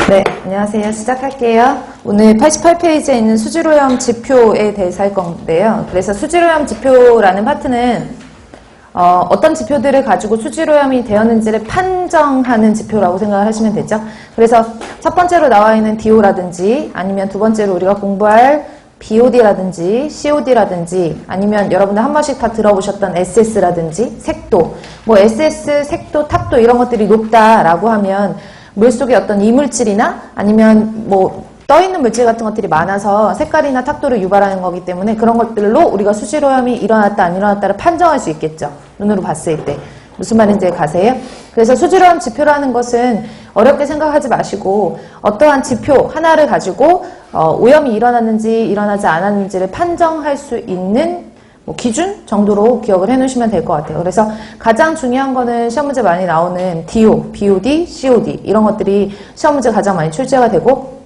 네, 안녕하세요. 시작할게요. 오늘 88페이지에 있는 수질오염 지표에 대해서 할 건데요. 그래서 수질오염 지표라는 파트는 어떤 지표들을 가지고 수질오염이 되었는지를 판정하는 지표라고 생각을 하시면 되죠. 그래서 첫 번째로 나와 있는 DO라든지 아니면 두 번째로 우리가 공부할 BOD라든지 COD라든지 아니면 여러분들 한 번씩 다 들어보셨던 SS라든지 색도, 뭐 SS, 색도, 탁도 이런 것들이 높다라고 하면 물속에 어떤 이물질이나 아니면 뭐 떠있는 물질 같은 것들이 많아서 색깔이나 탁도를 유발하는 거기 때문에 그런 것들로 우리가 수질오염이 일어났다 안 일어났다를 판정할 수 있겠죠. 눈으로 봤을 때. 무슨 말인지 가세요? 그래서 수질오염 지표라는 것은 어렵게 생각하지 마시고 어떠한 지표 하나를 가지고 오염이 일어났는지 일어나지 않았는지를 판정할 수 있는 뭐 기준 정도로 기억을 해놓으시면 될 것 같아요. 그래서 가장 중요한 거는 시험 문제 많이 나오는 DO, BOD, COD 이런 것들이 시험 문제 가장 많이 출제가 되고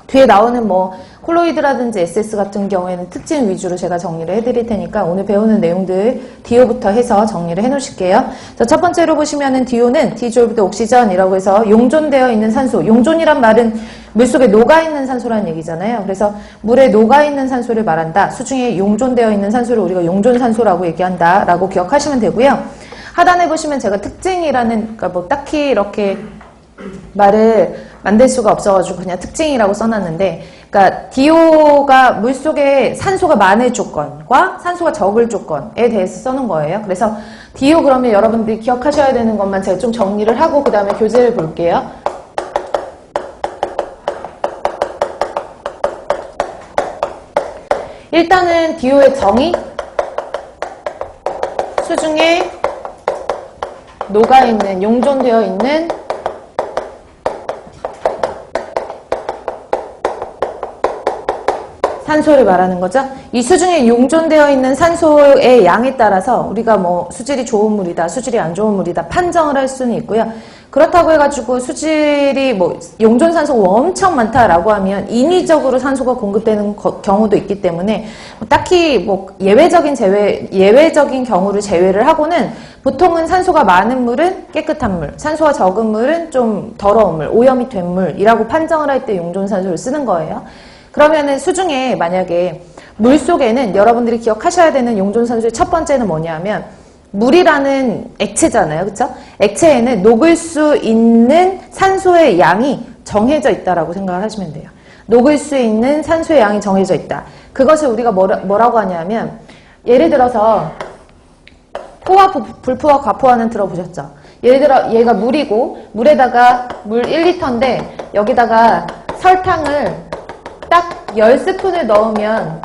뒤에 나오는 뭐 콜로이드라든지 SS 같은 경우에는 특징 위주로 제가 정리를 해드릴 테니까 오늘 배우는 내용들 DO부터 해서 정리를 해놓으실게요. 자, 첫 번째로 보시면은 DO는 Dissolved Oxygen이라고 해서 용존되어 있는 산소. 용존이란 말은 물속에 녹아있는 산소라는 얘기잖아요. 그래서 물에 녹아있는 산소를 말한다. 수중에 용존되어 있는 산소를 우리가 용존산소라고 얘기한다 라고 기억하시면 되고요. 하단에 보시면 제가 특징이라는, 그러니까 뭐 딱히 이렇게 말을 만들 수가 없어가지고 그냥 특징이라고 써놨는데, 그러니까 DO가 물속에 산소가 많을 조건과 산소가 적을 조건에 대해서 써놓은 거예요. 그래서 DO 그러면 여러분들이 기억하셔야 되는 것만 제가 좀 정리를 하고 그 다음에 교재를 볼게요. 일단은 DO의 정의, 수중에 녹아있는, 용존되어 있는 산소를 말하는 거죠. 이 수중에 용존되어 있는 산소의 양에 따라서 우리가 뭐 수질이 좋은 물이다, 수질이 안 좋은 물이다 판정을 할 수는 있고요. 그렇다고 해가지고 수질이 뭐 용존산소가 엄청 많다라고 하면 인위적으로 산소가 공급되는 경우도 있기 때문에 딱히 뭐 예외적인 경우를 제외를 하고는 보통은 산소가 많은 물은 깨끗한 물, 산소가 적은 물은 좀 더러운 물, 오염이 된 물이라고 판정을 할 때 용존산소를 쓰는 거예요. 그러면은 수중에 만약에 물 속에는 여러분들이 기억하셔야 되는 용존산소의 첫 번째는 뭐냐면 물이라는 액체잖아요. 그쵸? 액체에는 녹을 수 있는 산소의 양이 정해져 있다라고 생각을 하시면 돼요. 녹을 수 있는 산소의 양이 정해져 있다. 그것을 우리가 뭐라고 하냐면 예를 들어서 포화, 불포화, 과포화는 들어보셨죠? 예를 들어 얘가 물이고 물에다가 물 1리터인데 여기다가 설탕을 딱 10스푼을 넣으면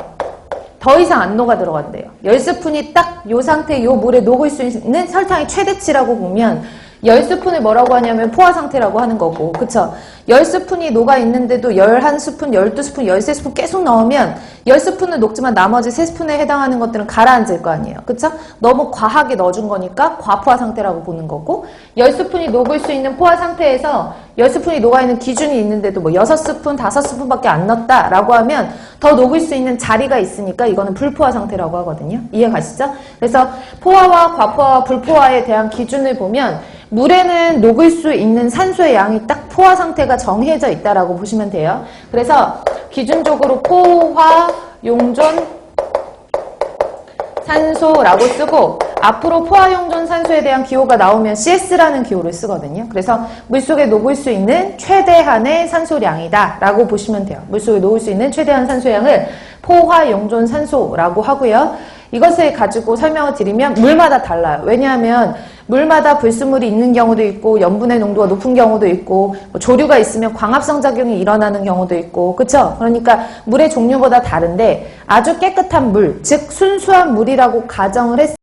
더 이상 안 녹아 들어간대요. 10스푼이 딱 요 상태, 요 물에 녹을 수 있는 설탕의 최대치라고 보면 10스푼을 뭐라고 하냐면 포화 상태라고 하는 거고, 그쵸? 10스푼이 녹아 있는데도 11스푼, 12스푼, 13스푼 계속 넣으면 10스푼은 녹지만 나머지 3스푼에 해당하는 것들은 가라앉을 거 아니에요. 그쵸? 너무 과하게 넣어준 거니까 과포화 상태라고 보는 거고, 10스푼이 녹을 수 있는 포화 상태에서 10스푼이 녹아있는 기준이 있는데도 뭐 6스푼, 5스푼밖에 안 넣었다라고 하면 더 녹을 수 있는 자리가 있으니까 이거는 불포화 상태라고 하거든요. 이해 가시죠? 그래서 포화와 과포화와 불포화에 대한 기준을 보면 물에는 녹을 수 있는 산소의 양이 딱 포화 상태가 정해져 있다라고 보시면 돼요. 그래서 기준적으로 포화, 용존, 산소라고 쓰고 앞으로 포화, 용존, 산소에 대한 기호가 나오면 CS라는 기호를 쓰거든요. 그래서 물속에 녹을 수 있는 최대한의 산소량이다 라고 보시면 돼요. 물속에 녹을 수 있는 최대한 산소량을 포화, 용존, 산소라고 하고요. 이것을 가지고 설명을 드리면 물마다 달라요. 왜냐하면 물마다 불순물이 있는 경우도 있고 염분의 농도가 높은 경우도 있고 뭐 조류가 있으면 광합성 작용이 일어나는 경우도 있고, 그쵸? 그러니까 물의 종류보다 다른데 아주 깨끗한 물, 즉 순수한 물이라고 가정을 했을